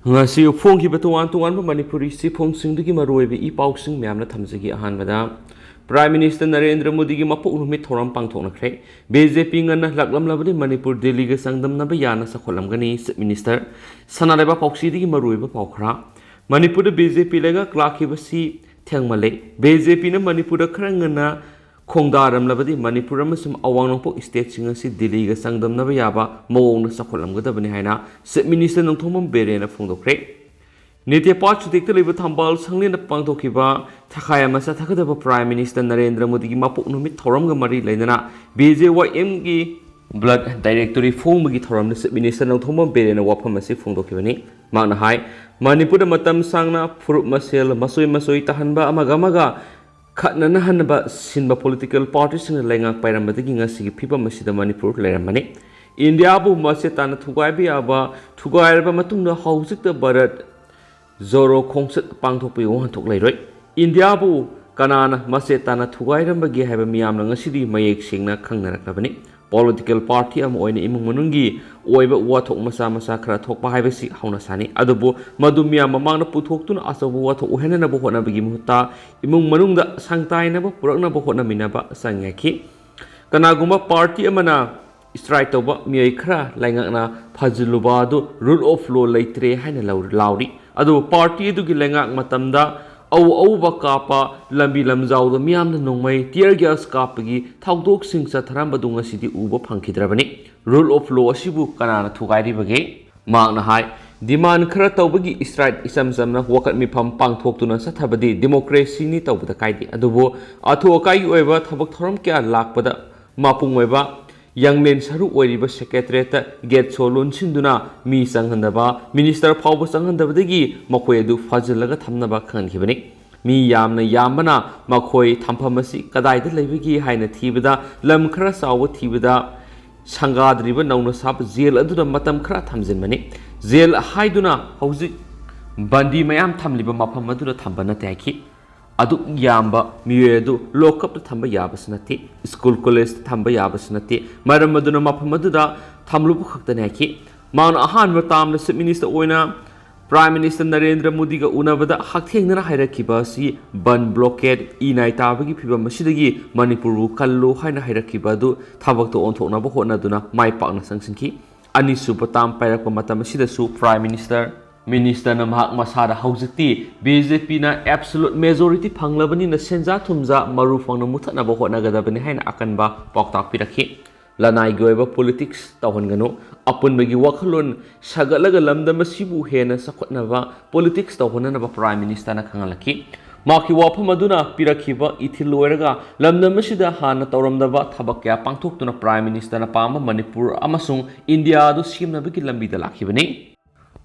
ngasi phonghiba towan manipuri si phongsingdagi maroibe I pausing myamna thamjagi ahanbada Prime Minister Narendra Modi gi mapok numit thoram pangthoknakhre BJP ngana laklam labadi Manipur Delhi ga sangdam naba yana sakholam gani Minister sanaleba pauksi digi maroiba paukhra Manipur BJP lega klakhiba si thengmale BJP na Manipur khara ngana khongdaram labadi Manipur amasum awangpok state singa si Delhi ga sangdam naba yaba mawong na sakholam gadabani haina Minister nongthomam berena phongdokre Nitya Pat Sutikta Liba Thambal Sangli na Pangthokhre Thakaya Masa Thakadaba Prime Minister Narendra Modi gi mapok numit thoram ga mari leina BJYM gi Blood Directory Phong gi thoram na Minister nongthomam berena wafam asi phongdokhibani magna hai Manipur matam sangna furup masel masoi tahanba amaga khatna hanba sinba political parties na lenga pairambadagi ngasi gi phipa masida Manipur leiramani India bu masetana thugaibi aba thugairba matungna haujikta Bharat Zoro Kongsat Pangthokpi Wanthok Leiroi India bu Kanana Masetana Thugairambagi haba miyamna ngasidi mayek sengna khangnaraknabani political party am oina imung manungi oiba wathok masa khara thokpa haibasi hauna sani adubu madu miyam mamangna puthoktuna asabu wathok uhenana bo honabagi muhta imung manungda sangtaina bo purakna bo honamina ba sangyaki kanaguma party amana strike toba miyai khara laingakna phajluba du rule of law leitre haina lauri adu party du gi lengak matamda au bakapa lambi lamjau do miyamna nongmai tear gas kapagi thawdok singsa tharamba dunga sidi uba phangkidrabani rule of law asibu kanana thugairi bage magna hai demand khara tawbagi strike isamsamna wakat mi pham pangthoktuna sathabadi democracy ni tawbada kaidi adubo atho kai oiba thabak thoram kya lakpada mapung oiba Youngmen Saru Oriba Secretariat get Solon Sinduna, Mi Sanghandaba, Minister Pau Sanghandabagi, Makoedu Fazalaga Tamnaba Khanhibani, Mi Yamna Yamana, Makoi, Tampamasi, Kadai the Levigi, Haina Tibida, Lam Krasawa Tibida, Sangad River, Naunasap, Zil Aduna Matam Kratamzimani, Zil Haiduna, Hausi Bandi Mayam Tamliba Mapamaduna Tambana Taki. Aduk yamba miyedu lokap thamba yabasnati school college thamba yabasnati maramaduna mapamaduda thamlubu khaktane ki man ahan watam na minister oina Prime Minister Narendra Modi ga unabada hakthengna hairakiba si ban blockade inai tabagi phiba masidagi Manipur kallo haina hairakiba du thabak to onthokna bo hona duna mai pakna sangsinki ani supatam pairakpa matam sida su Prime Minister Namhak Masada Hauziti, BJP na absolute majority Panglabani na Senja Tumza Marufang na Mutana Bohot Nagadabani Hain Akanba Poktak Piraki. Lanai Goeba politics Tawangano, upon Magi Wakalun, Sagalaga Lamda Masibu Hena Sakotnava, politics Tawanaba Prime Minister Nakangalaki. Maki Wapamaduna, Pirakiba, Itiluerga, Lamda Masida Hana Tauramdava, Tabakya Pangtok to na Prime Minister Napama, Manipur, Amasung, India, do Sim Nabiki Lambida Lakibani.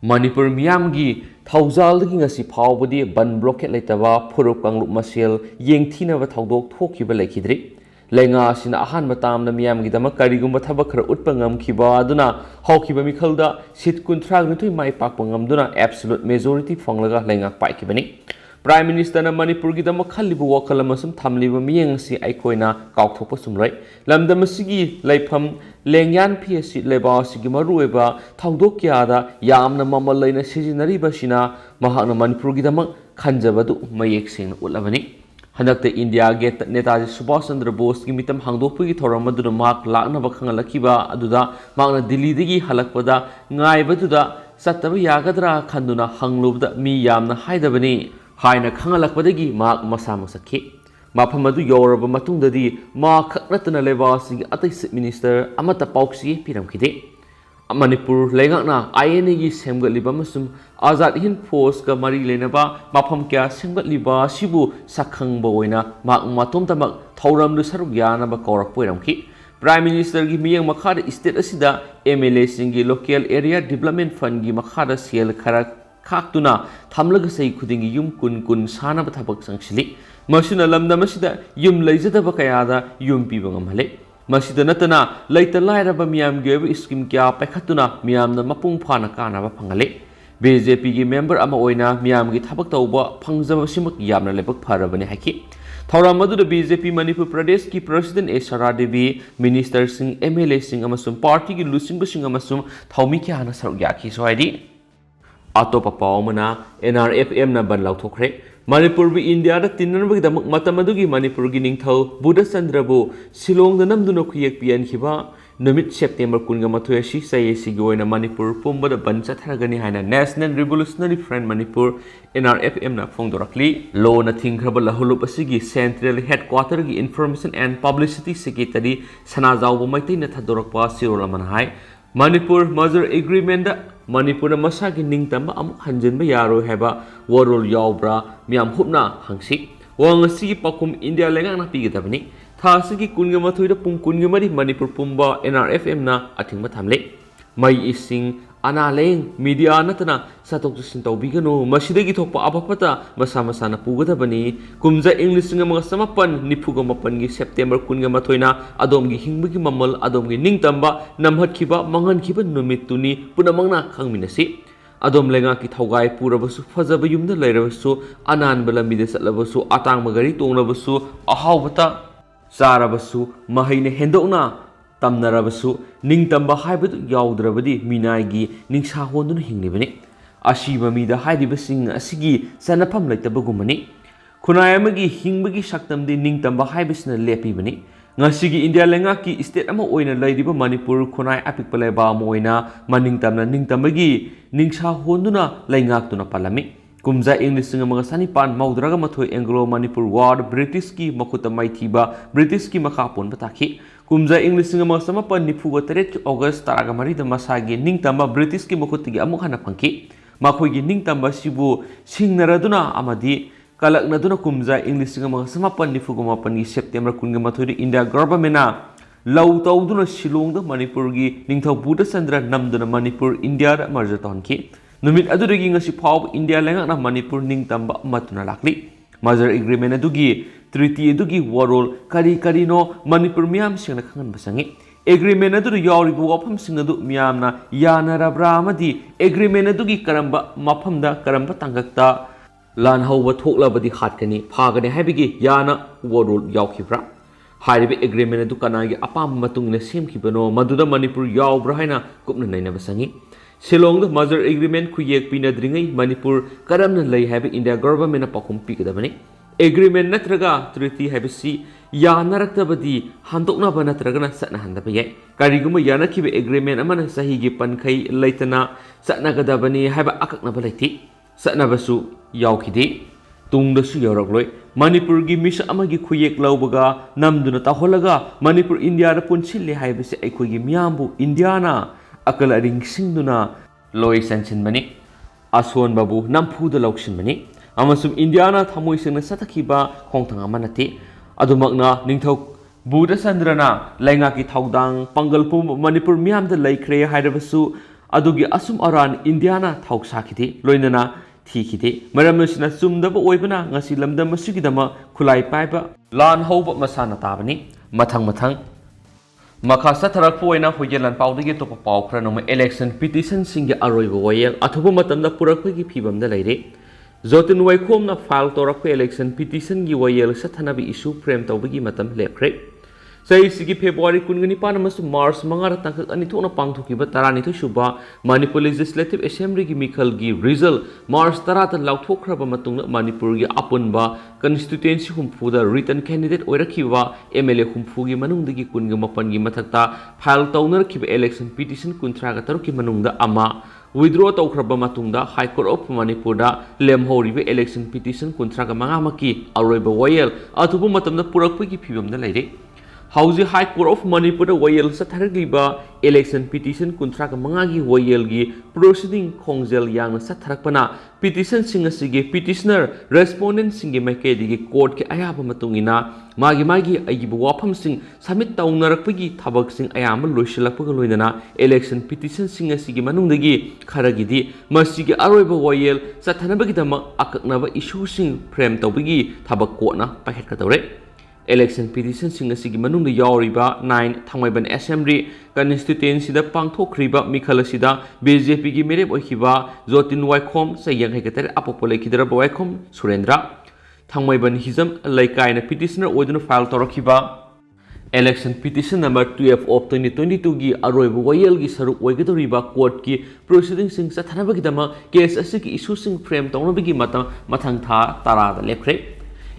Manipur Miyamgi, Tauzal the Gingasi Pawbody, Ban Blocket Letava, Puruk Pangluk Masil, Ying Tina Vataldok, Tokiba Lakidri, Lenga Sin Ahan Matam, the Miyamgi Damakarium Batabakar Utpangam Kiba Duna, Hokiba Mikalda, Sit Kuntrag to my Pakpangam Duna, absolute majority Fanglaga Lenga Paikibani. Prime Minister na Manipur gi dama khalibu wakalamasum thamliba miyengsi aikoina kaukthopasum rai lamda masigi laifam lengyan PSC leba sigi marueba thawdok kyada yamna mamal laina sijinari basina mahakna Manipur gi dama khanjabadu mayek sing ulabani hanakte India get Netaji Subhash Chandra Bose gi mitam hangdokpu gi thoramadu mak lakna bakhangalakiba aduda makna Delhi digi halakpada ngaibatuda sattaba yagadra khanduna hanglubda mi yamna haidabani Haina Kangalakwadagi, Mark Masamasaki. Mapamadu Yoraba Matundadi, Mark Ratana Levasi, Atis Minister, Amata Pauxi, Piramkide. Manipur, Legana, Ianegi, Semgat Libamasum, Azad Hin Post, Gamari Lenaba, Mapamka, Semgat Liba, Shibu, Sakang Boina, Mark Matumtamak, Tauram the Sarugiana, Bakora Puramki. Prime Minister Gimiang Makada State Asida, MLA Singi, Local Area Development Fund Gimakada Ciel Karak. Kaktuna, Tamlaga say kuding yum kun sana batabak sangsili. Mashina lamda masida yum lazada bakayada yum pibangamale. Masida natana, later light of a miam gave iskim kya pekatuna, miam the mapung pana kana pangale. BJP member Amaoina, miam git habaktoba, pangza simak yamna lebak parabane haki. Tauramadu the BJP Manipur Pradesh ki President Esara Devi, Minister Singh, MLA Singh Amasum, Party ki Lusing Basing Amasum, Taumiki Hana Sarugyaki so ID. ꯑꯇꯣꯞꯄ ꯄꯥꯎ ꯑꯃꯅ NRFM ban ꯂꯥꯎꯊꯣꯛꯈ꯭ꯔꯦ ꯃꯅꯤꯄꯨꯔꯕꯨ ꯏꯟꯗꯤꯌꯥꯗ ꯇꯤꯟꯅꯅꯕꯒꯤꯗꯃꯛ ꯃꯇꯝ ꯑꯗꯨꯒꯤ ꯃꯅꯤꯄꯨꯔꯒꯤ ꯅꯤꯡꯊꯧ ꯕꯨꯙꯆꯟꯗ꯭ꯔꯕꯨ ꯁꯤꯂꯣꯡꯗ ꯅꯝꯗꯨꯅ ꯈꯨꯌꯦꯛ ꯄꯤꯍꯟꯈꯤꯕ ꯅꯨꯃꯤꯠ ꯁꯦꯞꯇꯦꯝꯕꯔ 12 ꯑꯁꯤ ꯆꯍꯤ ꯑꯁꯤꯒꯤ ꯑꯣꯏꯅ ꯃꯅꯤꯄꯨꯔ ꯄꯨꯝꯕꯗ ꯕꯟ ꯆꯠꯊꯔꯒꯅꯤ ꯍꯥꯏꯅ national revolutionary front Manipur NRFM ꯐꯣꯡꯗꯣꯔꯛꯂꯤ ꯂꯣꯅ ꯊꯤꯡꯈ꯭ꯔꯕ ꯂꯍꯨꯂꯨꯞ ꯑꯁꯤꯒꯤ ꯁꯦꯟꯇ꯭ꯔꯦꯜ ꯍꯦꯗꯀ꯭ꯋꯥꯇꯔꯒꯤ ꯏꯟꯐꯣꯔꯃꯦꯁꯟ ꯑꯦꯟड ꯄꯕ꯭ꯂꯤꯁꯤꯇꯤ ꯁꯦꯀ꯭ꯔꯦꯇꯔꯤ ꯁꯅꯥꯖꯥꯎꯕ ꯃꯩꯇꯩꯅ ꯊꯥꯗꯣꯔꯛꯄ ꯆꯦꯔꯣꯜ ꯑꯃꯅ ꯍꯥꯏ ꯃꯅꯤꯄꯨꯔ ꯃꯖꯔ ꯑꯦꯒ꯭ꯔꯤꯃꯦꯟꯗ ꯃꯅꯤꯄꯨꯔꯅ ꯃꯁꯥꯒꯤ ꯅꯤꯡꯇꯝꯕ ꯑꯃꯨꯛ ꯍꯟꯖꯤꯟꯕ ꯌꯥꯔꯣꯏ ꯍꯥꯏꯕ ꯋꯥꯔꯣꯜ ꯌꯥꯎꯕ꯭ꯔꯥ ꯃꯤꯌꯥꯝ ꯍꯨꯞꯅ ꯍꯪꯁꯤ ꯋꯥꯍꯪ ꯑꯁꯤꯒꯤ ꯄꯥꯎꯈꯨꯝ ꯏꯟꯗꯤꯌꯥ ꯂꯩꯉꯥꯛꯅ ꯄꯤꯒꯗꯕꯅꯤ ꯊꯥ ꯑꯁꯤꯒꯤ 18ꯗ ꯄꯨꯡ 23 ꯃꯅꯤꯄꯨꯔ ꯄꯨꯝꯕ NRFM ꯑꯊꯤꯡꯕ ꯊꯝꯂꯦ ꯃꯩ ꯏꯁꯤꯡ ꯑꯅꯥ ꯂꯥꯌꯦꯡ ꯃꯤꯗꯤꯌꯥ ꯅꯠꯇꯅ ꯆꯠꯊꯣꯛ ꯆꯠꯁꯤꯟ ꯇꯧꯕꯤꯒꯅꯨ ꯃꯁꯤꯗꯒꯤ ꯊꯣꯛꯄ ꯑꯐ ꯐꯠꯇ ꯃꯁꯥ ꯃꯁꯥꯅ ꯄꯨꯒꯗꯕꯅꯤ ꯀꯨꯝꯖꯥ ꯏꯪ 1949ꯒꯤ ꯁꯦꯞꯇꯦꯝꯕꯔ 12ꯅ ꯑꯗꯣꯝꯒꯤ ꯍꯤꯡꯕꯒꯤ ꯃꯃꯜ ꯑꯗꯣꯝꯒꯤ ꯅꯤꯡꯇꯝꯕ ꯅꯝꯍꯠꯈꯤꯕ ꯃꯥꯡꯍꯟꯈꯤꯕ ꯅꯨꯃꯤꯠꯇꯨꯅꯤ ꯄꯨꯝꯅꯃꯛꯅ ꯈꯪꯃꯤꯟꯅꯁꯤ ꯑꯗꯣꯝ ꯂꯩꯉꯥꯛꯀꯤ ꯊꯧꯒꯥꯏ ꯄꯨꯔꯕꯁꯨ ꯐꯖꯕ ꯌꯨꯝꯗ ꯂꯩꯔꯕꯁꯨ ꯑꯅꯥꯟꯕ ꯂꯝꯕꯤꯗ ꯆꯠꯂꯕꯁꯨ ꯑꯇꯥꯡꯕ ꯒꯥꯔꯤ ꯇꯣꯡꯂꯕꯁꯨ ꯑꯍꯥꯎꯕꯇ ꯆꯥꯔꯕꯁꯨ ꯃꯍꯩꯅ ꯍꯦꯟꯗꯣꯛꯅ ꯇꯝꯅꯔꯕꯁꯨ ꯅꯤꯡꯇꯝꯕ ꯍꯥꯏꯕꯗꯨ ꯌꯥꯎꯗ꯭ꯔꯕꯗꯤ ꯃꯤꯅꯥꯏꯒꯤ ꯅꯤꯡꯁꯥ ꯍꯣꯟꯗꯨꯅ ꯍꯤꯡꯂꯤꯕꯅꯤ ꯑꯁꯤꯕ ꯃꯤꯗ ꯍꯥꯏꯔꯤꯕꯁꯤꯡ ꯑꯁꯤꯒꯤ ꯆꯟꯅꯐꯝ ꯂꯩꯇꯕꯒꯨꯝꯕꯅꯤ ꯈꯨꯟꯅꯥꯏ ꯑꯃꯒꯤ ꯍꯤꯡꯕꯒꯤ ꯁꯛꯇꯝꯗꯤ ꯅꯤꯡꯇꯝꯕ ꯍꯥꯏꯕꯁꯤꯅ ꯂꯦꯞꯄꯤꯕꯅꯤ ꯉꯁꯤꯒꯤ ꯏꯟꯗꯤꯌꯥ ꯂꯩꯉꯥꯛꯀꯤ ꯁ꯭ꯇꯦꯠ ꯑꯃ ꯑꯣꯏꯅ ꯂꯩꯔꯤꯕ ꯃꯅꯤꯄꯨꯔ ꯈꯨꯟꯅꯥꯏ ꯑꯄꯤꯛꯄ ꯂꯩꯕꯥꯛ ꯑꯃ ꯑꯣꯏꯅ ꯃꯅꯤꯡꯇꯝꯅ ꯅꯤꯡꯇꯝꯕꯒꯤ ꯅꯤꯡꯁꯥ ꯍꯣꯟꯗꯨꯅ ꯂꯩꯉꯥꯛꯇꯨꯅ ꯄꯥꯜꯂꯝꯃꯤ ꯀꯨꯝꯖꯥ ꯏꯪ 1992 ꯑꯦꯡꯒ꯭ꯂꯣ ꯃꯅꯤꯄꯨꯔ ꯋꯥꯔ ꯕ꯭ꯔꯤꯇꯤꯁꯀꯤ ꯃꯈꯨꯠꯇ ꯃꯥꯏꯊꯤꯕ ꯕ꯭ꯔꯤꯇꯤꯁꯀꯤ ꯃꯈꯥ ꯄꯣꯟꯕ ꯇꯥꯈꯤ ꯀꯨꯝꯖꯥ ꯏꯪ 1948 ꯑꯣꯒꯁต์ 13 ꯃꯁꯥꯒꯤ ꯅꯤꯡꯇꯝꯕ ꯕ꯭ꯔꯤꯇꯤꯁꯀꯤ ꯃꯈꯨꯠꯇꯒꯤ ꯑꯃꯨꯛ ꯍꯟꯅ ꯐꯪꯈꯤ ꯃꯈꯣꯏꯒꯤ ꯅꯤꯡꯇꯝꯕ ꯑꯁꯤꯕꯨ ꯁꯤꯡꯅꯔꯗꯨꯅ ꯑꯃꯗꯤ ꯀꯂꯛꯅꯗꯨꯅ ꯀꯨꯝꯖꯥ ꯏꯪ 1949ꯒꯤ ꯁꯦꯞꯇꯦꯝꯕꯔ 12ꯗ ꯏꯟꯗꯤꯌꯥ ꯒꯚꯔꯟꯃꯦꯟꯠꯅ ꯂꯧ ꯇꯧꯗꯨꯅ ꯁꯤꯂꯣꯡꯗ ꯃꯅꯤꯄꯨꯔꯒꯤ ꯅꯤꯡꯊꯧ ꯕꯨꯙꯆꯟꯗ꯭ꯔ ꯅꯝꯗꯨꯅ ꯃꯅꯤꯄꯨꯔ ꯏꯟꯗꯤꯌꯥꯗ ꯃꯔꯖꯔ ꯇꯧꯍꯟꯈꯤ ꯅꯨꯃꯤꯠ ꯑꯗꯨꯗꯒꯤ ꯉꯁꯤ ꯐꯥꯎꯕ ꯏꯟꯗꯤꯌꯥ ꯂꯩꯉꯥꯛꯅ ꯃꯅꯤꯄꯨꯔ ꯅꯤꯡꯇꯝꯕ ꯑꯃꯠꯇꯨꯅ ꯂꯥꯛꯂꯤ ꯃꯖꯔ ꯑꯦꯒ꯭ꯔꯤꯃꯦꯟꯠ ꯑꯗꯨꯒꯤ ꯇ꯭ꯔꯤꯇꯤ ꯑꯗꯨꯒꯤ ꯋꯥꯔꯣꯜ ꯀꯔꯤ ꯀꯔꯤꯅꯣ ꯃꯅꯤꯄꯨꯔ ꯃꯤꯌꯥꯝꯁꯤꯡꯅ ꯈꯪꯍꯟꯕ ꯆꯪꯉꯤ ꯑꯦꯒ꯭ꯔꯤꯃꯦꯟꯠ ꯑꯗꯨꯗ ꯌꯥꯎꯔꯤꯕ ꯋꯥꯐꯝꯁꯤꯡ ꯑꯗꯨ ꯃꯤꯌꯥꯝꯅ ꯌꯥꯅꯔꯕ꯭ꯔꯥ ꯑꯃꯗꯤ ꯑꯦꯒ꯭ꯔꯤꯃꯦꯟꯠ ꯑꯗꯨꯒꯤ ꯀꯔꯝꯕ ꯃꯐꯝꯗ ꯀꯔꯝꯕ ꯇꯥꯡꯀꯛꯇ ꯂꯥꯟꯍꯧꯕ ꯊꯣꯛꯂꯕꯗꯤ ꯍꯥꯠꯀꯅꯤ ꯐꯥꯒꯅꯤ ꯍꯥꯏꯕꯒꯤ ꯌꯥꯅ ꯋꯥꯔꯣꯜ ꯌꯥꯎꯈꯤꯕ꯭ꯔꯥ ꯍꯥꯏꯔꯤꯕ ꯑꯦꯒ꯭ꯔꯤꯃꯦꯟꯠ ꯑꯗꯨ ꯀꯅꯥꯒꯤ ꯑꯄꯥꯝꯕ ꯃꯇꯨꯡ ꯏꯟꯅ ꯁꯦꯝꯈꯤꯕꯅꯣ ꯃꯗꯨꯗ ꯃꯅꯤꯄꯨꯔ ꯌꯥꯎꯕ꯭ꯔꯥ ꯍꯥꯏꯅ ꯀꯨꯞꯅ ꯅꯩꯅꯕ ꯆꯪꯉꯤ ꯁꯤꯂꯣꯡꯗ ꯃꯖꯔ ꯑꯦꯒ꯭ꯔꯤꯃꯦꯟꯠ ꯈꯨꯌꯦꯛ ꯄꯤꯅꯗ꯭ꯔꯤꯉꯩ ꯃꯅꯤꯄꯨꯔ ꯀꯔꯝꯅ ꯂꯩ ꯍꯥꯏꯕ ꯏꯟꯗꯤꯌా ꯒꯚꯔꯟꯃꯦꯟꯠꯅ ꯄꯥꯎꯈꯨꯝ ꯄꯤꯒꯗꯕꯅꯤ ꯑꯦꯒ꯭ꯔꯤꯃꯦꯟꯠ ꯅꯠꯇ꯭ꯔꯒ ꯇ꯭ꯔꯤꯇꯤ ꯍꯥꯏꯕꯁꯤ ꯌꯥꯅꯔꯛꯇꯕꯗꯤ ꯍꯟꯗꯣꯛꯅꯕ ꯅꯠꯇ꯭ꯔꯒꯅ ꯆꯠꯅꯍꯟꯗꯕ ꯌꯥꯏ ꯀꯔꯤꯒꯨꯝꯕ ꯌꯥꯅꯈꯤꯕ ꯑꯦꯒ꯭ꯔꯤꯃꯦꯟꯠ ꯑꯃꯅ ꯆꯍꯤꯒꯤ ꯄꯟꯈꯩ ꯂꯩꯇꯅ ꯆꯠꯅꯒꯗꯕꯅꯤ ꯍꯥꯏꯕ ꯑꯀꯛꯅꯕ ꯂꯩꯇꯦ ꯆꯠꯅꯕꯁꯨ ꯌꯥꯎꯈꯤꯗꯦ ꯇꯨꯡꯗꯁꯨ ꯌꯧꯔꯛꯂꯣꯏ ꯃꯅꯤꯄꯨꯔꯒꯤ ꯃꯤꯁꯛ ꯑꯃꯒꯤ ꯈꯨꯌꯦꯛ ꯂꯧꯕꯒ ꯅꯝꯗꯨꯅ ꯇꯧꯍꯜꯂꯒ ꯃꯅꯤꯄꯨꯔ ꯏꯟꯗꯤꯌꯥꯗ ꯄꯨꯟꯁꯤꯜꯂꯦ ꯍꯥꯏꯕꯁꯤ ꯑꯩꯈꯣꯏꯒꯤ ꯃꯤꯌꯥꯝꯕꯨ ꯏꯟꯗꯤꯌꯥꯅ ꯑꯀꯜ ꯑꯔꯤꯡꯁꯤꯡꯗꯨꯅ ꯂꯣꯏ ꯆꯟꯁꯤꯟꯕꯅꯤ ꯑꯁꯣꯟꯕꯕꯨ ꯅꯝꯐꯨꯗ ꯂꯧꯁꯤꯟꯕꯅꯤ ꯑꯃꯁꯨꯡ ꯏꯟꯗꯤꯌꯥꯅ ꯊꯃꯣꯏ ꯁꯦꯡꯅ ꯆꯠꯊꯈꯤꯕ ꯈꯣꯡꯊꯥꯡ ꯑꯃ ꯅꯠꯇꯦ ꯑꯗꯨꯃꯛꯅ ꯅꯤꯡꯊꯧ ꯕꯨꯙꯆꯟꯗ꯭ꯔꯅ ꯂꯩꯉꯥꯛꯀꯤ ꯊꯧꯗꯥꯡ ꯄꯥꯡꯒꯜ ꯄꯨꯝꯕ ꯃꯅꯤꯄꯨꯔ ꯃꯤꯌꯥꯝꯗ ꯂꯩꯈ꯭ꯔꯦ ꯍꯥꯏꯔꯕꯁꯨ ꯑꯗꯨꯒꯤ ꯑꯁꯨꯝ ꯑꯔꯥꯟ ꯏꯟꯗꯤꯌꯥꯅ ꯊꯧꯁꯥꯈꯤꯗꯦ ꯂꯣꯏꯅꯅ ꯊꯤꯈꯤꯗꯦ ꯃꯔꯝ ꯑꯁꯤꯅ ꯆꯨꯝꯗꯕ ꯑꯣꯏꯕꯅ ꯉꯁꯤ ꯂꯝꯗꯝ ꯑꯁꯤꯒꯤꯗꯃꯛ ꯈꯨꯠꯂꯥꯏ ꯄꯥꯏꯕ ꯂꯥꯟ ꯍꯧꯕ ꯃꯁꯥꯅ ꯇꯥꯕꯅꯤ ꯃꯊꯪ ꯃꯈꯥ ꯆꯠꯊꯔꯛꯄ ꯑꯣꯏꯅ ꯍꯨꯏꯒꯦ ꯂꯥꯟꯄꯥꯎꯗꯒꯤ ꯑꯇꯣꯞꯄ ꯄꯥꯎ ꯈꯔ ꯅꯣꯡꯃ ꯏꯂꯦꯛꯁꯟ ꯄꯤꯇꯤꯁꯟꯁꯤꯡꯒꯤ ꯑꯔꯣꯏꯕ ꯋꯥꯌꯦꯜ ꯑꯊꯨꯕ ꯃꯇꯝꯗ ꯄꯨꯔꯛꯄꯒꯤ ꯐꯤꯕꯝꯗ ꯂꯩꯔꯦ ꯖꯣꯇꯤꯟ ꯋꯥꯏꯈꯣꯝꯅ ꯐꯥꯏꯜ ꯇꯧꯔꯛꯄ ꯏꯂꯦꯛꯁꯟ ꯄꯤꯇꯤꯁꯟꯒꯤ ꯋꯥꯌꯦꯜ ꯆꯠꯊꯅꯕ ꯏꯁꯨ ꯐ꯭ꯔꯦꯝ ꯇꯧꯕꯒꯤ ꯃꯇꯝ ꯂꯦꯞꯈ꯭ꯔꯦ ꯆꯍꯤꯁꯤꯒꯤ ꯐꯦꯕ꯭ꯔꯨꯋꯥꯔꯤ 19 ꯑꯃꯁꯨꯡ ꯃꯥꯔꯆ 5ꯗ ꯇꯥꯡꯀꯛ ꯑꯅꯤ ꯊꯣꯛꯅ ꯄꯥꯡꯊꯣꯛꯈꯤꯕ 12ꯁꯨꯕ ꯃꯅꯤꯄꯨꯔ ꯂꯦꯖꯤꯁꯂꯦꯇꯤꯚ ꯑꯦꯁꯦꯝꯕ꯭ꯂꯤꯒꯤ ꯃꯤꯈꯜꯒꯤ ꯔꯤꯖꯜ ꯃꯥꯔꯆ 10ꯗ ꯂꯥꯎꯊꯣꯛꯈ꯭ꯔꯕ ꯃꯇꯨꯡꯗ ꯃꯅꯤꯄꯨꯔꯒꯤ ꯑꯄꯨꯟꯕ ꯀꯟꯁꯇꯤꯇ꯭ꯌꯨꯑꯦꯟꯁꯤ 60ꯗ ꯔꯤꯇꯟ ꯀꯦꯟꯗꯤꯗꯦꯠ ꯑꯣꯏꯔꯛꯈꯤꯕ MLA 60ꯒꯤ ꯃꯅꯨꯡꯗꯒꯤ 19ꯒꯤ ꯃꯊꯛꯇ ꯐꯥꯏꯜ ꯇꯧꯅꯔꯛꯈꯤꯕꯏꯂꯦꯛꯁꯟ ꯄꯤꯇꯤꯁꯟ 33ꯒꯤ ꯃꯅꯨꯡꯗ ꯑꯃ ꯋꯤꯗ꯭ꯔꯣ ꯇꯧꯈ꯭ꯔꯕ ꯃꯇꯨꯡꯗ ꯍꯥꯏ ꯀꯣꯔꯠ ꯑꯣꯐ ꯃꯅꯤꯄꯨꯔꯗ ꯂꯦꯝꯍꯧꯔꯤꯕꯏꯂꯦꯛꯁꯟ ꯄꯤꯇꯤꯁꯟ 35ꯃꯛꯀꯤ ꯑꯔꯣꯏꯕ ꯋꯥꯌꯦꯜ ꯑꯊꯨꯕ ꯃꯇꯝꯗ ꯄꯨꯔꯛꯄꯒꯤ ꯐꯤꯕꯝꯗ ꯂꯩꯔꯦ ꯍꯧꯖꯤꯛ ꯍꯥꯏ ꯀꯣꯔꯠ ꯑꯣꯐ ꯃꯅꯤꯄꯨꯔꯗ ꯋꯥꯌꯦꯜ ꯆꯠꯊꯔꯛꯂꯤꯕꯏꯂꯦꯛꯁꯟ ꯄꯤꯇꯤꯁꯟ 35ꯒꯤ ꯋꯥꯌꯦꯜꯒꯤ ꯄ꯭ꯔꯣꯁꯤꯗꯤꯡ ꯈꯣꯡꯖꯦꯜ ꯌꯥꯡꯅ ꯆꯠꯊꯔꯛꯄꯅ ꯄꯤꯇꯤꯁꯟꯁꯤꯡ ꯑꯁꯤꯒꯤ ꯄꯤꯇꯤꯁꯅꯔ ꯔꯦꯁꯄꯣꯟꯗꯦꯟꯠꯁꯤꯡꯒꯤ ꯃꯥꯏꯀꯩꯗꯒꯤ ꯀꯣꯔꯠꯀꯤ ꯑꯌꯥꯕ ꯃꯇꯨꯡ ꯏꯟꯅ ꯃꯥꯒꯤ ꯑꯏꯕ ꯋꯥꯐꯝꯁꯤꯡ ꯁꯕꯃꯤꯠ ꯇꯧꯅꯔꯛꯄꯒꯤ ꯊꯕꯛꯁꯤꯡ ꯑꯌꯥꯝꯕ ꯂꯣꯏꯁꯤꯜꯂꯛꯄꯒ ꯂꯣꯏꯅꯅꯏꯂꯦꯛꯁꯟ ꯄꯤꯇꯤꯁꯟꯁꯤꯡ ꯑꯁꯤꯒꯤ ꯃꯅꯨꯡꯗꯒꯤ ꯈꯔꯒꯤꯗꯤ ꯃꯁꯤꯒꯤ ꯑꯔꯣꯏꯕ ꯋꯥꯌꯦꯜ ꯆꯠꯊꯅꯕꯒꯤꯗꯃꯛ ꯑꯀꯛꯅꯕ ꯏꯁꯨꯁꯤꯡ ꯐ꯭ꯔꯦꯝ ꯇꯧꯕꯒꯤ ꯊꯕꯛ ꯀꯣꯔꯠꯅ ꯄꯥꯏꯈꯠꯀꯗꯧꯔꯦ इलेक्शन पिटिशन सिंग मनुंग यावरिबा 9 थांगमैबन असेंबली कन्स्टिट्युएंसीदा पांगथोखरिबा मिखलसिदा बीजेपी की मिरेप ओइखिबा जोतिन वाइखोम सयंग हेकतर अपोपो लेखिदरबा वाइखोम सुरेंद्र थांगमैबन हिजम लैकायना पिटिशनर ओइदुन फाइल तौरखिबा election petition number 12 of 2022 gi aroibu wayel gi saruk oigadoriba court ki proceedings sing sathanabagi dama case asigi issue sing frame tawnabagi mathang tha tarada lepre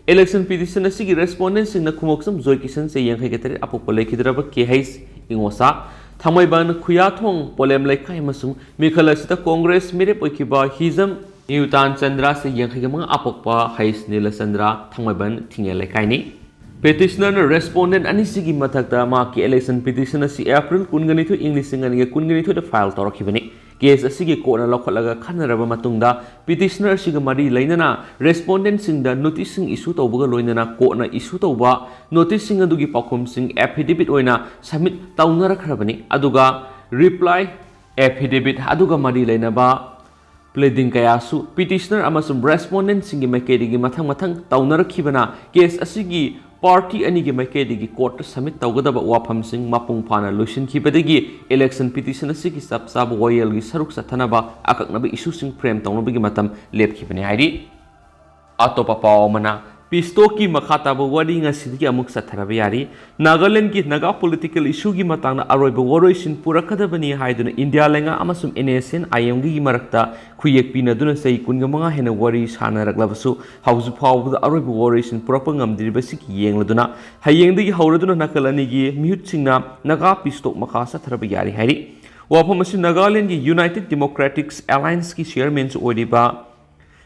election petition asigi respondents sing na khumoksam joy kisan se yang khagetari apok lekhidraba ke hais ingosa thamaiban khuyathong polem laikhai masung mikhala sita congress Mirep Oikhiba hizam Newton Chandra se yang khagemang apokpa hais Nila Chandra thamaiban thinge laikhai ni petitioner respondent anisigi mathakta ma ki election petition asi April 19 English ngani 19 da file torakibani case asigi court na lokhalaga khanaraba matungda petitioner siga mari lainana respondent sing da notice sing issue tawbaga loinana court na issue tawba notice sing adugi pakhum sing affidavit oina submit tawnara khrabani aduga reply affidavit aduga mari lainaba pleading kayasu petitioner amasum respondent singi maikedi gi mathang tawnara khibana case asigi party ani gi maikedi court submit tawgadaba wafam sing mapung phana loisin khibadagi election petition asigi sab royal gi saruk sathanaba akaknaba issue sing frame tawnabagi matam lepkhibani hairi atopa pawmana pistoki makhataba wari ngasidi amuk satharaba yari Nagaland ki naga political issue gi matangna aroiba woroisin purakadabani haiduna India lenga amasum NSN IM gi marakta khuyek pina duna sei kungamanga hena wari sanaraklabasu hausu phawda aroiba woroisin purapa ngamdiribasi ki yengladuna hayengdagi hauraduna nakalani gi mihut singna naga pistok makha satharaba yari hairi wafam asi Nagaland gi United Democratic Alliance ki chairman su odiba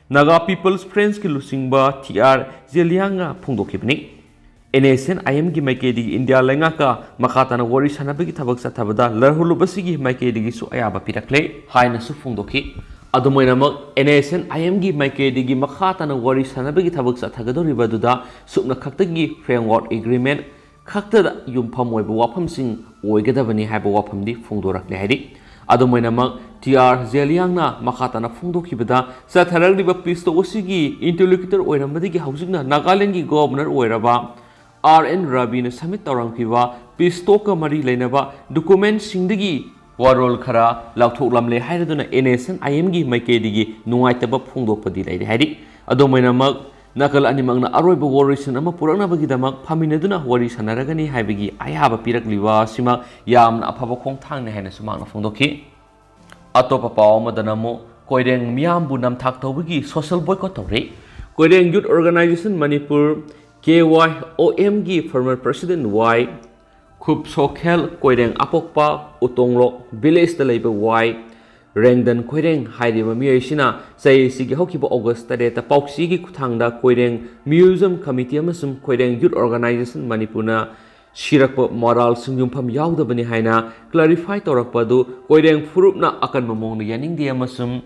Naga People's Friends ki lusingba TR Zelianga phungdokibni NSN IM gi maikedi India lenga ka makhatana wari sanabagi thabak sathabada larhulubasigi maikedi gi su ayaba pirakle haina su phungdoki adumoinamak NSN IM gi maikedi gi makhatana wari sanabagi thabak sathagadoriba duda sukna khaktagi framework agreement khaktada yumpham oiba wafam sing oigadabani haiba wafamdi phungdorakle hairi adumoinamak TR Zeliangna makhatana phungdokhibada satharagdiba pisto osigi interlocutor oirambadigi hausingna Nagaland gi governor oiraba RN Rabi na submit tawrangkhiba pisto ka mari leinaba document singdagi warol khara lauthoklamle hairaduna NSN IM gi maikedi nungaitaba phungdokpadi leiri hairi adumoinamak nakal animangna aroiba warisin ama puraknabagi damak phaminaduna wari sanaragani haibagi ayaba pirakliwa sima yamna afaba khongthangna haina sumangna phungdokhi atopa pawmadanamo koireng miyambu namthak tawbagi social boycott tawre koireng youth organization Manipur KYOM gi former president Y Khup Sokhel koireng apokpa utonglo village da leiba Y Rengdan koireng hairiba miyoi sina sai sigi hokiba August tareta pauksi gi kuthangda koireng museum committee amasum koireng youth organization Manipur na shirakpa moral singyumpham yaudabani haina clarify torakpadu koireng furupna akan mamongna yaningdi amasum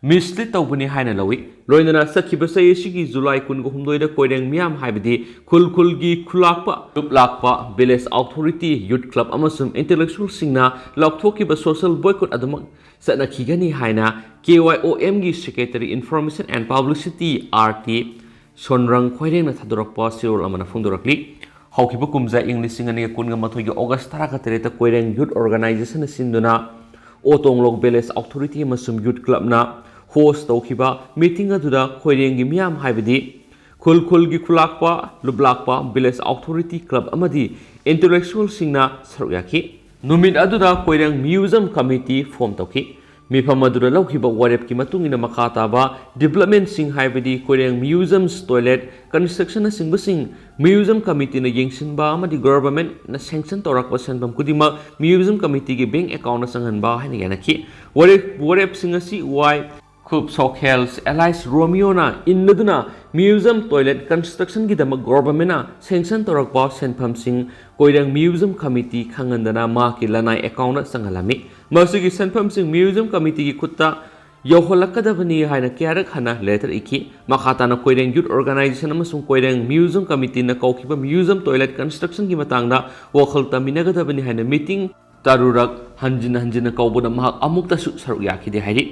mislead tawbani haina lawi loinana sakhiba sai sigi July 19 da koireng miyam haibadi khul gi khulakpa village authority youth club amasum intellectual singna lakthokiba social boycott adumak satna khigani haina KYOM gi secretary information and publicity RT sonrang koireng na thadorakpa sirol amana phungdorakli haukiba kumza English singani kunga mathogi August 13 ta koireng youth organization sinduna Otonglok village authority amasum youth club na host tawkiba meeting aduda koireng gi miyam haibadi khul gi khulakpa lublakpa village authority club amadi intellectual singna saryaki numit aduda koireng museum committee form tawki mifam aduda laukiba warep ki matungina makhataba development sing haibadi koireng museums toilet construction sing museum committee na yengsinba amadi government na sanction torakpa sanbam kudima museum committee gi bank account na sanghanba haina yanaki warep sing asi Y Khup Sokhels Allies Romeo na innaduna museum toilet construction gi dama government na sanction torakpa sanpham sing koireng museum committee khangandana ma ki lanai account na sanghalami masigi sanpham sing museum committee gi khutta yoholakadabani haina kyarak hana letter iki makhatana koireng youth organization amasung koireng museum committee na kaukiba museum toilet construction gi matangda wakhal taminagadabani haina meeting tarurak hanjina kaubona mahak amukta saruk yakhide hairi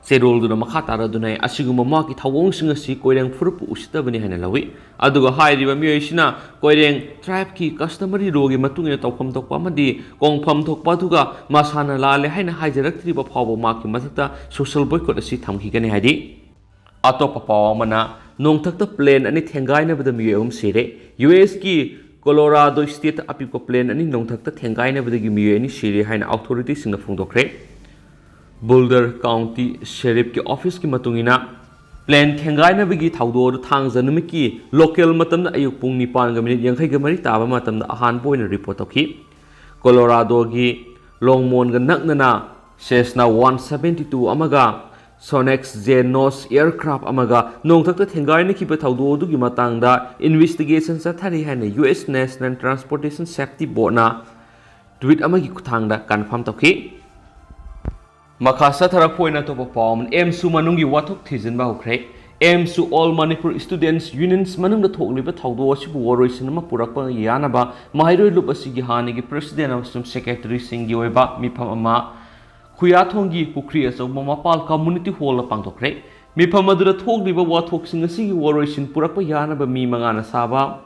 Serol duna makhatara dunai asiguma maki thawong singasi koireng furupu usitabani haina lawi aduga hairiba miyoi sina koireng tribe ki customary rogi matungina tawkham tokpa amadi kongpham thokpa duga masana lale haina haijaraktriba phawbo maki mathakta social boycott asi thamkhigani haidi atopa pawamana nongthakta plane ani thengaina bada miyoi sire US ki Colorado State apiko plane ani nongthakta thengainabadagi miyoi ani siri haina authorities singna phongdokhre. Boulder County Sheriff ki office ki matungina plane thengainabagi thawdo thangja numiki local matamna ayuk pung 9:40 taba matamda ahan poina report tokhi. Colorado gi Longmon ga naknana Cessna 172 amaga Sonex Zenos aircraft amaga nongthakta thengaina kiba thawdo dugi matangda investigation sathari haina US National Transportation Safety Board na tweet amagi kuthangda confirm tokhi. Makasa tharak poina to pawm MSU manungi wathok thijin ba hokre. MSU All Manipur Students Unions manungda thokliba thawdo asibu woroisin ma purakpa yanaba mahairoi lup asigi hanigi president amsum secretary singi oiba mifam ama Kuyathongi Pukri as Mapal Community Hall of Pantokre, Mipamadura Thogriba Wathok Singasi Waroisin Purapa Yanaba Mi Mangana Saba,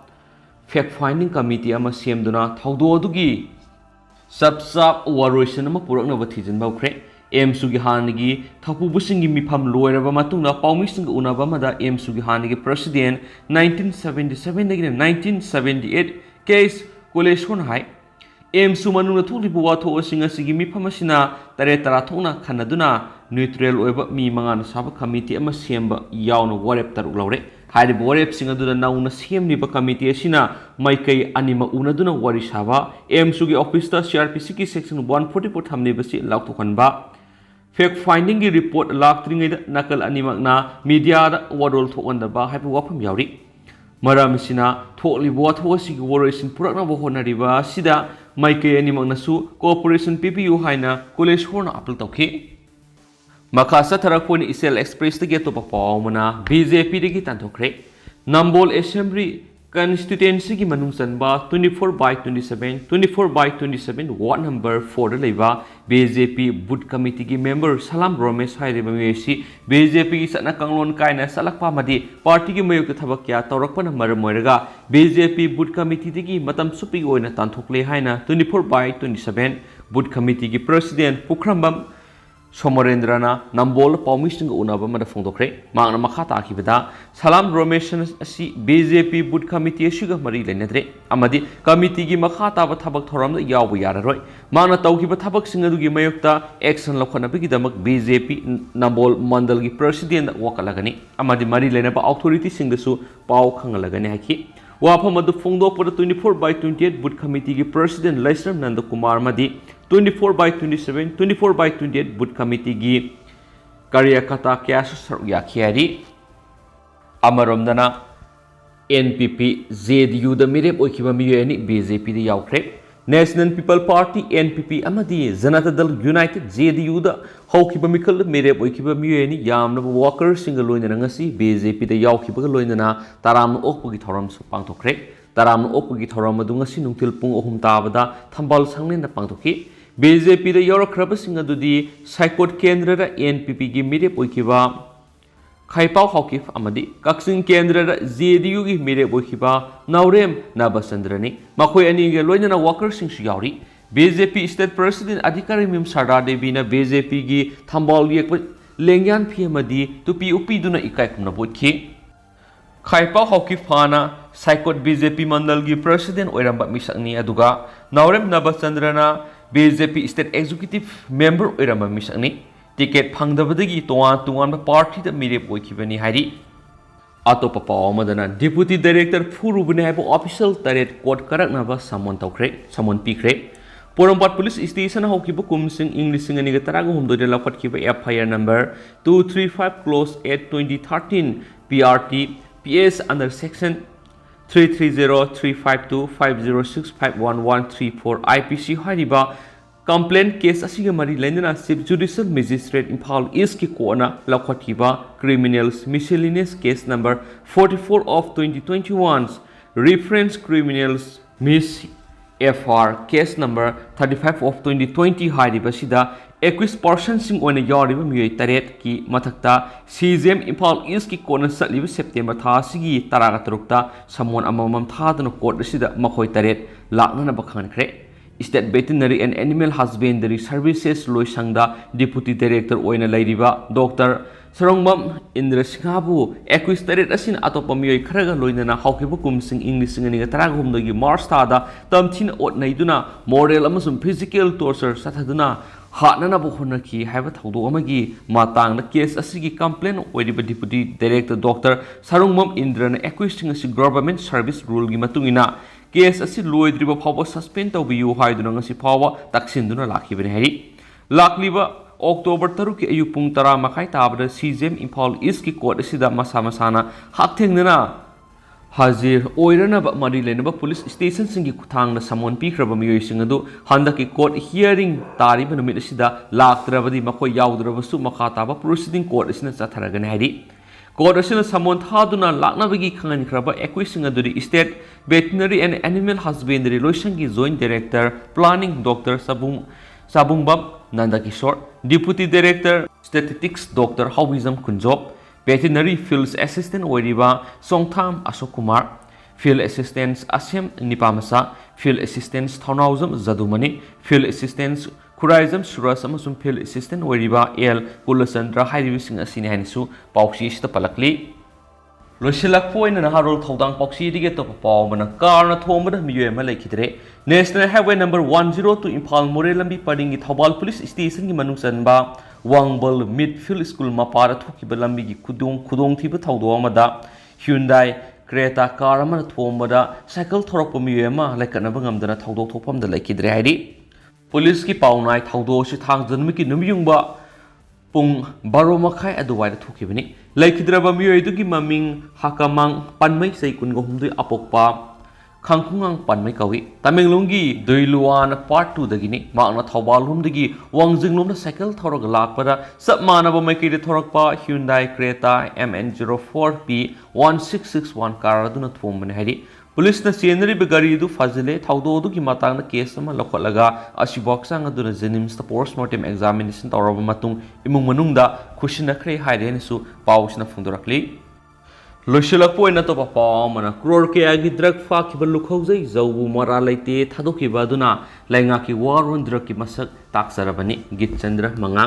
Fact Finding Committee Ama Siemduna, Taudo Dugi, Sub Waroisin Mapurakna Vatijan Baukre, M Sugihanigi, Tapu Busingi Mipam Lawyer Matuna, Paumising Unabamada, M Sugihanigi President, 1977 1978 case Koleshon High. MSU manuna tholibu watho osinga sigi mifamasina tare tarathona khanaduna neutral oiba mi mangana saba committee ama semba yauna warep taruk lawre hairi warep singa duna nauna semni ba committee asina maikai anima unaduna wari saba MSU gi office ta CRPC ki section 144 thamne basi laukto khanba fact finding gi report laktringai da nakal animakna media da wadol thokanda ba haibu wafam yauri maramsina tholibu watho sigi woroisin purakna bo honariba sida Maike ani magnasu cooperation PPU haina college horna apel tokhi makasa tharakponi isel express te geto pa pawmana BJP de gi Tanthokhre Nambol assembly constituency gi manungsan ba 24/27 24/27 ward number 4 da leiba BJP boot committee gi member Salam Romesh hairiba miyesi BJP gi sana kanglon kaina salakpa madi party gi mayuk thabak kya tawrakpana maram moiraga BJP boot committee gi matam supi oina Tanthokle haina 24/27 boot committee gi president Pukhrambam Somarendrana Nambol Paumising Unaba Madafongdokre, Magna Makata Kibada, Salam Romation si BJP boot committee sugar Marie Lenedre, Amadi, committee gi Makata Tabak Toram the Yawi Yaroi, Mana Taukiba Tabak Singadugi Mayokta, Exxon Lokanabiki Damak BJP Nambol Mandalgi President Wakalagani, Amadi Marie Lenaba authority sing the su Pau Kangalagani Haki. Wapamadu Fongdo for the 24/28 boot committee gi president Laisram Nanda Kumar Madi 24/27 24/28 boot committee gi Karyakata Kyasu Sarya Khiari Amaromdana NPP ZDU the Mirep Oikhiba Miyoi BJP the Yaukre National People Party NPP Amadi Janata Dal United ZDU the Hokiba Mikal Mirep Oikhiba Miyoi Yamna Walker single loinangasi BJP the Yaukiba loinana Taram Okugi Thoram Pantokre Taram Okugi Thoram Dungasi Nungtil Pung Ohum Tabada Tambal Sangin the Pantokhi BJP the Yorokraba Singa Dudi Saikot Kendra NPP gi Mirep Oikhiba Khaipau Hokif Amadi Kaksin Kendra ZDU gi Mirep Oikhiba Naurem Nabasandrani Makoi ani ge loinana Walker Sing Yauri BJP State President Adhikari Mim Sardar Devi na BJP gi Thambal yek lengyan phiamadi tupi upi duna ikai kumna botki Khaipa Hokif Hana Saikot BJP Mandal gi President Oiramba Misakni aduga Naurem Nabasandrana BJP State Executive Member Oiramba Misakni ticket phangdabadagi tuan party da Mirep Oikhibani hari Atopa Pawamadana Deputy Director Furubune haibo official taret court karaknaba samon pikre Porompat Police Station Hokiba Kumsing English Singaniga Tarago Humdo de la Fatkiba FIR number 235 close 8 2013 PRT PS under section 330-352-506-51134 IPC Hariba complaint case asiga mari lendana Chief Judicial Magistrate Imphal East ki kona Lakhwatkiba criminals miscellaneous case number 44 of 2021's reference criminals Miss FR case number 35 of 2020 hariba sida 21 persons sing on yariba miyoi taret ki mathakta CJM Imphal East ki kona satliba September tha sigi taraga tarukta samon amamam thadana court sida makhoi taret lakna bakhankhre State Veterinary and Animal Husbandry Services Loisangda Deputy Director Oina Lairiba Dr. Sarongmam Indra Singhabu, Equis Taret Asin Atopa Miyoi Kharaga Loinana, Hawkibu Kumsing English and Taragum the Mars Tada, Tamtin Ot Naiduna, Moral Amazon physical torture Sataduna, Hatnana Bohonaki, have a Taudo Amagi, Matang, the case Asigi complaint, where the deputy director doctor Sarongmam Indra and Equisting as government service rule Gimatungina, case as Lloyd River Power suspend of you Hydunangasi power, Taxinduna Laki Benheri. Lakliba October Taruki Ayupung Tara Makai Tabra, Sizem Impal Iski Court Sida Masamasana, Hatingana Hazir, Oirana Marilenaba Police Station Singi Kutang, the Samon Pikraba Miyoi Singadu, Handaki Court hearing Tarib and Midisida, Lak Travadi Mako Yaudravasu Makataba, proceeding court is in Sataraganadi. Court is in Samon Haduna, Laknavigi Kangan Kraba, Equising the State Veterinary and Animal Husbandry Loishangi Zone Director, Planning Dr. Sabumbab Nanda Kishore, Deputy Director, Statistics Dr. Hawizam Kunjob, Veterinary Field Assistant Weriba, Songtham Ashok Kumar, Field Assistants Asyam Nipamasa, Field Assistants Thanauzam Zadumani, Field Assistants Kuraizam Suras Amasum Field Assistant Weriba El Pulasandra Haivising Asinanisu, Pauxis the Palakli. Losilak point and Harold Todang Poxy to get up a palm and a car at home with a Miyoi Malakidre. National Highway number 102 Impal Morelambi Padding it Hobal Police Station Manusanba, Wangbal Midfield School Mapara Tokibalambi Kudong Tiba Taudomada, Hyundai, Creta Karaman at Womada, Cycle Toropomuyema like an abangam than a Taudo Topam the Lakidre. Police keep all night Taudo should hang the Miki Numyumba. Pung baro makai aduwai da thuki bani laikidraba miyoi dugi maming hakamang panmai sei kungo humdui apokpa khangkhungang panmai kawi tamenglongi doiluan part 2 dagini makna thawbal humdagi wangjinglom na cycle thorog lakpada sab manaba maiki de thorokpa Hyundai Creta MN04P 1661 car aduna thomban hari Police na scenery begari du fazile thaudo du ki matang na case ma lokhalaga asiboksa nga du na jenims ta postmortem examination tawraba matung imung manungda khushina khre haire ni su paus na phungdorakli loshila point na to pa pa mana crore ke agi drug fa ki baluk hojai zawbu mara laite thadoki baduna lainga ki war on drug ki masak taksarabani git chandra manga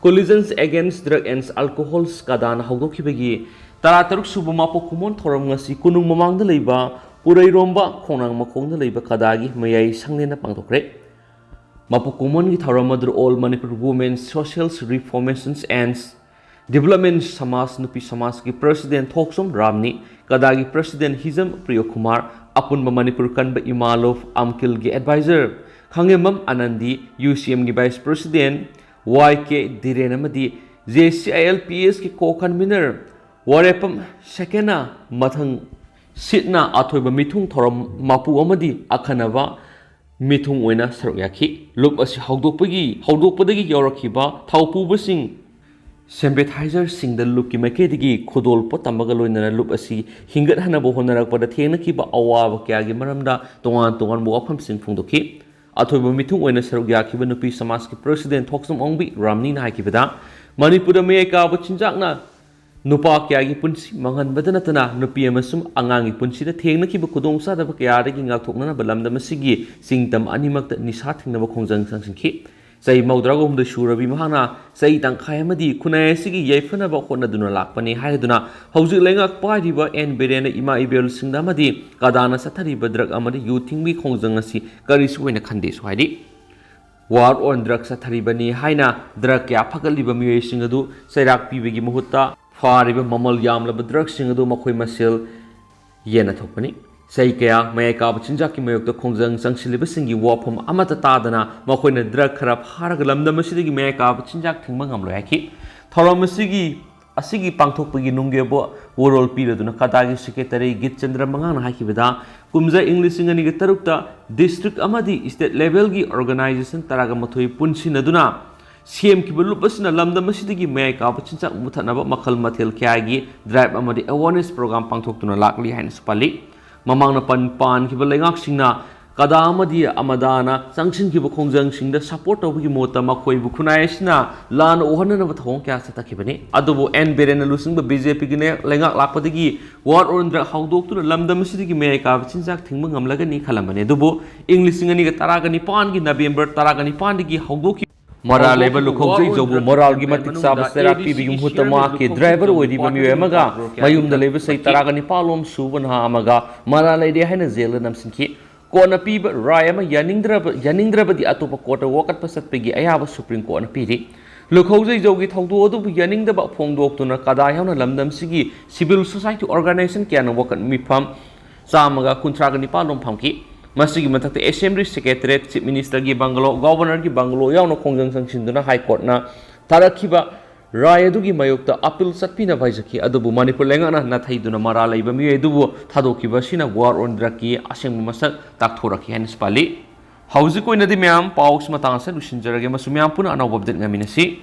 collisions against drug and alcohol skadan hawdoki begi tarataruk subuma po kumon thoram ngasi kunung mamang da leiba Purai Romba, Konang Makong the Labor Kadagi, Mayai Sanglina Panthokhre. Mapukumon Gitaramadru All Manipur Women's Social Reformations and Development Samas Nupi Samaski President Thoksum Ramni, Kadagi President Hizam Priyokumar, Apunba Manipur Kanba Imalov, Amkilgi Advisor, Kangemam Anandi, UCM Vice President, YK Direnamadi, JCILPS ki co-convener, Warepam Shekena Mathang. Sitna Atoiba Mitung Toram Mapu Amadi Akanava Mitung Wena Saryaki look as Haudopagi Haudopadagi Yorakiba Taupu Basing Sembetizer sing the Luki Makedigi Kodol Potambagalo in a loop as he Hingat Hanabo Honara for the Tenakiba Awa Kagi Maramda Tongan Wapam Sing Fundoki Atoiba Mitung Wena Saryaki Nupi Samaski President Toksum Ongbi Ramni Nakibada Manipur Meka Chinjakna Nupa Kyagi Punsi, Mangan Badanatana, Nupi Amasum, Angangi Punsi, the Tenaki Kudong Sada Kyading Altokna, Balam the Masigi, sing them animak that Nishating the Konzang Sanction Kip. Say Maudragom the Shurabi Mahana, say Dankayamadi, Kunayasigi, Yefana Bakona Duna Lakpani, Haiduna, Hausi Langak Padiba, and Berena Ima Ibel Sindamadi, Kadana Satari Badrak Amadi, you think we Konzangasi, Garis win a Kandis Wadi. War on drugs at Taribani, Haina, Drakya Pakaliba Miyoi Singadu, Sayrak Pibigi Muhuta. Fariba Mamal Yam Labadrug Singado Makoi Masil Yena Topani. Say Kaya, Mayaka, Chinjaki Mayok, the Konzang Sanksilibasingi Wapum Amata Tadana, Makoina Drug Karab Haragalam, the Masigi Mayaka, Chinjak Timangam Laki. Toromasigi, Asigi Pantopagi Nungebo, World Period, Nakatagi Secretary, Gitchandra Mangan Hakibida, Kumza English in Anigatarukta, District Amadi, State Level Organization Taragamatoi Punsi Naduna. CM Kibalupasina Lamda Masidi Meka, Pachinsak Mutanaba, Makal Matil Kyagi, Drive Amadi Awareness Program Pangtokuna Lakli Hans Pali, Mamang Pan Kibalangak Singna, Kadamadi Amadana, Sanction Kibakongzang Sing, the support of Himota Makoi Bukunaishna, Lan Ohana of Honka Satakibani, Adobo and Berena losing the BJP Langak Lapadigi, War on the Howdok to the Lamda Masidi Meka, Pachinsak Timangam Lagani Kalamane, Dubo, English Singaniga Taragani Pangi, November Taragani Pandigi, Howdoki. Mara leba lukhojai jobu moral gi matik sab serak pi bigum hutama ke driver oidi ba miwe amaga mayum da leba sei taraga ni palom suban ha amaga mara leide haina zel nam sinki kona pi ba rai ama yaningdra ba di atopa kota wakat pasat pegi ayaba supreme court na piri lukhojai jogi thaudu odu bu yaningda ba phongdok tuna kada yauna lamdam sigi civil society organization kya na wakat mifam samaga kuntraga ni palom phamki Masigi matakte Assembly Secretariat Chief Minister ki Bangalo Governor ki Bangalo yauna khongjang sangsinduna High Court na tarakhiba rayadu ki mayokta appeal satpina baijaki adubu Manipur lengana na thaiduna mara laiba mi edubu thadokhiba sina war on draki aseng masak takthoraki hanis pali hauji koina di myam paus matang sa lusinjarage masumyam puna anawab update ngaminasi